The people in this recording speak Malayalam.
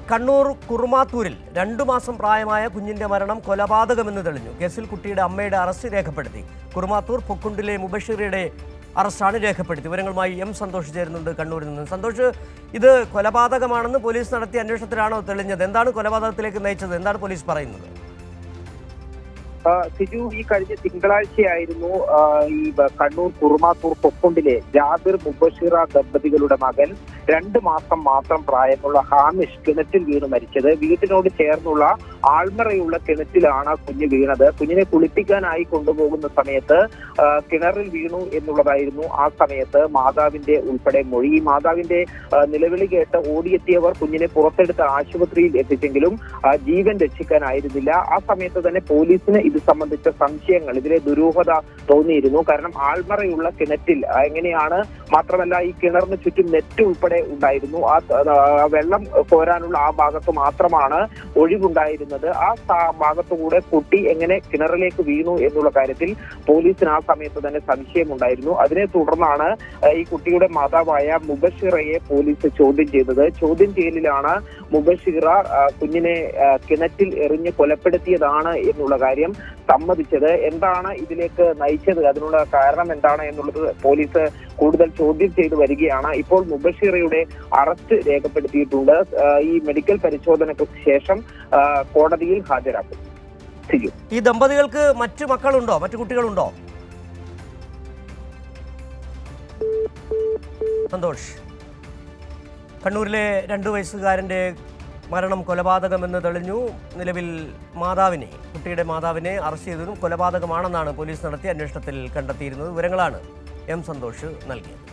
കണ്ണൂർ കുറുമാത്തൂരിൽ 2 മാസം പ്രായമായ കുഞ്ഞിന്റെ മരണം കൊലപാതകമെന്ന് തെളിഞ്ഞു. കേസിൽ കുട്ടിയുടെ അമ്മയുടെ അറസ്റ്റ് രേഖപ്പെടുത്തി. കുറുമാത്തൂർ പൊക്കുണ്ടിലെ മുബഷിറയുടെ അറസ്റ്റാണ് രേഖപ്പെടുത്തി. വിവരങ്ങളുമായി എം സന്തോഷ് ചേരുന്നുണ്ട് കണ്ണൂരിൽ നിന്ന്. സന്തോഷ്, ഇത് കൊലപാതകമാണെന്ന് പോലീസ് നടത്തിയ അന്വേഷണത്തിലാണോ തെളിഞ്ഞത്? എന്താണ് കൊലപാതകത്തിലേക്ക് നയിച്ചത്? എന്താണ് പോലീസ് പറയുന്നത്? സിജു, ഈ കഴിഞ്ഞ തിങ്കളാഴ്ചയായിരുന്നു ഈ കണ്ണൂർ കുറുമാത്തൂർ പൊക്കുണ്ടിലെ ജാബിർ മുബഷിറ ദമ്പതികളുടെ മകൻ 2 മാസം മാത്രം പ്രായമുള്ള ഹാമിഷ് കിണറ്റിൽ വീണ് മരിച്ചത്. വീട്ടിനോട് ചേർന്നുള്ള ആൾമറയുള്ള കിണറ്റിലാണ് കുഞ്ഞ് വീണത്. കുഞ്ഞിനെ കുളിപ്പിക്കാനായി കൊണ്ടുപോകുന്ന സമയത്ത് കിണറിൽ വീണു എന്നുള്ളതായിരുന്നു ആ സമയത്ത് മാതാവിന്റെ ഉൾപ്പെടെ മൊഴി. ഈ മാതാവിന്റെ നിലവിളി കേട്ട് ഓടിയെത്തിയവർ കുഞ്ഞിനെ പുറത്തെടുത്ത് ആശുപത്രിയിൽ എത്തിച്ചെങ്കിലും ജീവൻ രക്ഷിക്കാനായിരുന്നില്ല. ആ സമയത്ത് തന്നെ പോലീസിന് ഇത് സംബന്ധിച്ച സംശയങ്ങൾ, ഇതിലെ ദുരൂഹത തോന്നിയിരുന്നു. കാരണം ആൾമറയുള്ള കിണറ്റിൽ എങ്ങനെയാണ്, മാത്രമല്ല ഈ കിണറിന് ചുറ്റും നെറ്റ് ഉൾപ്പെടെ ഉണ്ടായിരുന്നു. ആ വെള്ളം കോരാനുള്ള ആ ഭാഗത്ത് മാത്രമാണ് ഒഴിവുണ്ടായിരുന്നത്. ആ ഭാഗത്തുകൂടെ കുട്ടി എങ്ങനെ കിണറിലേക്ക് വീണു എന്നുള്ള കാര്യത്തിൽ പോലീസിന് ആ സമയത്ത് തന്നെ സംശയമുണ്ടായിരുന്നു. അതിനെ തുടർന്നാണ് ഈ കുട്ടിയുടെ മാതാവായ മുബഷിറയെ പോലീസ് ചോദ്യം ചെയ്തത്. ചോദ്യം ചെയ്യലിലാണ് മുബഷിറ കുഞ്ഞിനെ കിണറ്റിൽ എറിഞ്ഞ് കൊലപ്പെടുത്തിയതാണ് എന്നുള്ള കാര്യം സമ്മതിച്ചത്. എന്താണ് ഇതിലേക്ക് നയിച്ചത്, അതിനുള്ള കാരണം എന്താണ് എന്നുള്ളത് പോലീസ് കൂടുതൽ ചോദ്യം ചെയ്തു വരികയാണ്. ഇപ്പോൾ മുബഷിറയുടെ അറസ്റ്റ് രേഖപ്പെടുത്തിയിട്ടുണ്ട്. ഈ മെഡിക്കൽ പരിശോധനയ്ക്ക് ശേഷം കോടതിയിൽ ഹാജരാക്കും. ഈ ദമ്പതികൾക്ക് മറ്റു മക്കളുണ്ടോ, മറ്റു കുട്ടികളുണ്ടോ? സന്തോഷ്, കണ്ണൂരിലെ 2 വയസ്സുകാരൻ്റെ മരണം കൊലപാതകമെന്ന് തെളിഞ്ഞു. നിലവിൽ കുട്ടിയുടെ മാതാവിനെ അറസ്റ്റ് ചെയ്തതും കൊലപാതകമാണെന്നാണ് പോലീസ് നടത്തിയ അന്വേഷണത്തിൽ കണ്ടെത്തിയിരുന്നത്. വിവരങ്ങളാണ് എം സന്തോഷ് നൽകിയത്.